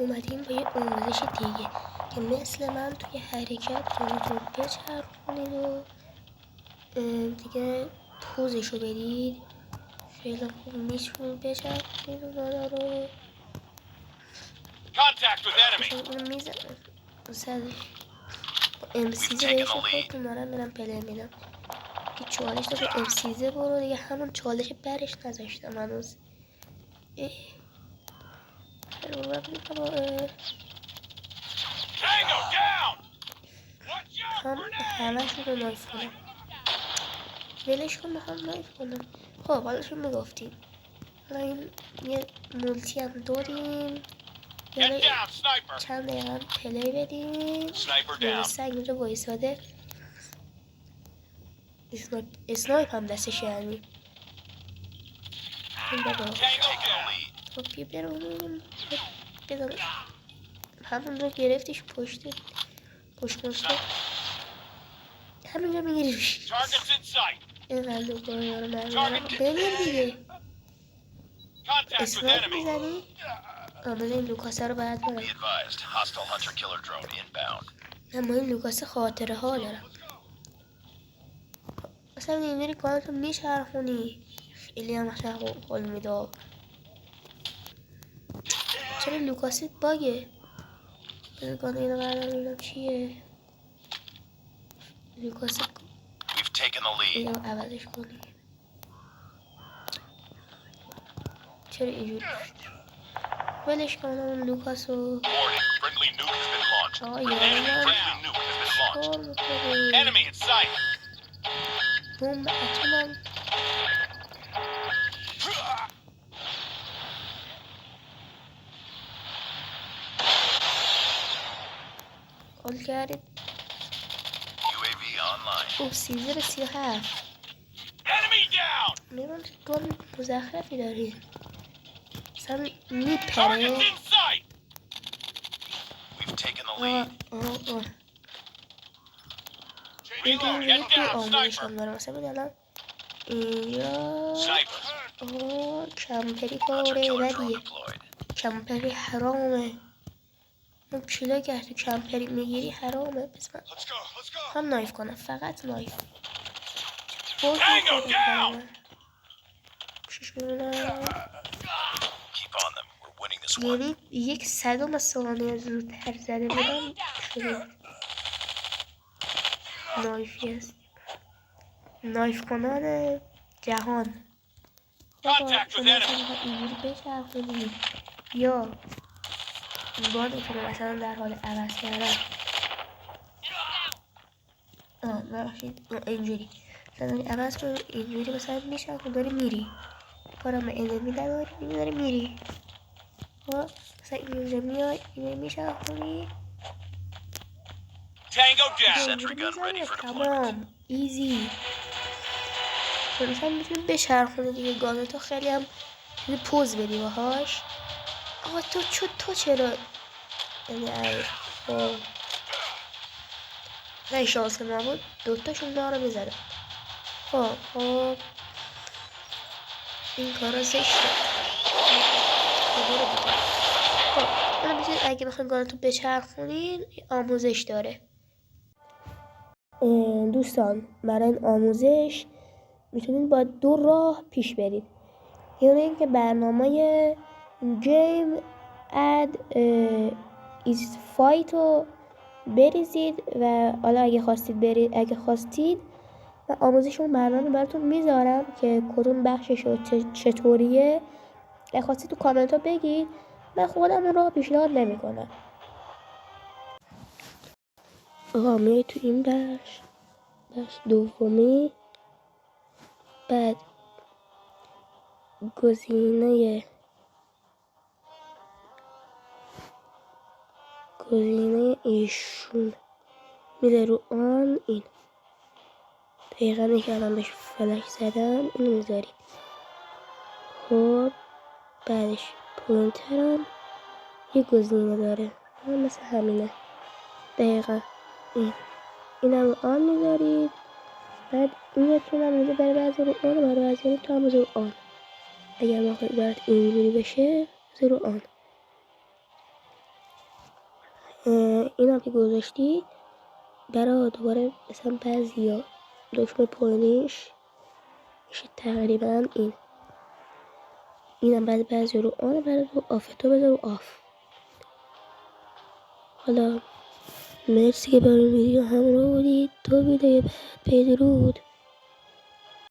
اومدیم با یه آموزش دیگه که مثل من توی حرکت رو بچرخونید و دیگه پوزشو بدید. خیلی خوب میتونید بچرخونید و دادا رو اونو میزنم سرش با امسیزه بهش خودتون دارم میرم پله میدم که چالش داره امسیزه برو دیگه. همون چالش برش نذاشتم هنوز. همه شون رو نایف کنم ولش کن میخوام نایف کنم. خب حالا شون میگفتیم حالا این یه مولتی هم داریم یعنی چند دقیقه هم پلی بدیم. یعنی سنگ اینجا بایستاده اسنایپ هم دستش یعنی این بابا خب بیا برونیم بزنم همون رو گرفتیش پشت کنسته همینجا میگیریش اینقدر دوباره یارو مرمیارم بمیر دیگه اسنایپ میزنی آمده این لوکاسه رو باید برم اما این لوکاسه خاطره ها دارم اصلا اینجوری کانتو میچرخونی خیلی هم حال میده. چرا لوکاست باگه بزرگان اینو بردار ببینم چیه لوکاست اینو عوضش کنی. چرا اینجوری ولش کنم اون لوکاسو آقا یارم چکار میکنی بوم اتمم حال کردید او 37 میرون گل مزخرفی دارید اصلا میپره. این توی آموزش هم داره مثلا بید الان اینجا کمپری کاره بدیه کمپری حرامه من چیلا که تو کمپری میگیری حرامه بس من هم نایف کنم فقط نایف بوز میکنم چیش ببینم یعنی 1/100 ثانیه زودتر زده بودم شده نایفی هست نایف کنان جهان. بابا شما اینجوری بچرخونید یا گانتون رو مثلا در حال عوض کردن ببخشید اینجوری مثلا عوض کن اینجوری مثلا میچرخون داری میری کارم انمی نداری میداری میری خب مثلا اینجا میای اینجا میچرخونی تمام ایزی مثلا میتونی بچرخونی دیگه گانتو خیلی هم میتونی پوز بدی باهاش. آقا تو چرا یعنی خب نه شانس نبود دوتاشون داره میزدن. خب این کارا زشته خب حالا میتونید اگه بخواین گانتو بچرخونین آموزش داره دوستان. برای این آموزش میتونید با 2 راه پیش برید. یعنی اینکه برنامه گیم اد ایز فایت رو بریزید و حالا اگه خواستید من آموزش اون برنامه براتون میذارم که کدوم بخشش رو چطوریه اگه خواستید تو کامنت ها بگید. من خودم اون رو پیشنهاد نمی کنم. آقا میای تو این بخش دومی بعد گزینه ایشون میده رو آن این دقیقا که الان بهش فلش زدم اینو میذاری. خب بعدش پوینترم یه گزینه داره مثل همینه دقیقا اینم رو آن میذارید. بعد این یکیونم میده برای بعضی رو آن و برای بعضی تو هم رو آن. اگر بخواید برات اینجوری بشه رو آن این که گذاشتی برای دوباره مثلا بعضی دکمه پایینش میشه تقریبا اینم بعضی رو آن برای رو آف تو بذار رو آف. حالا مرسی که برای ویدیو همراه بودید. تا ویدیو بعد بدرود.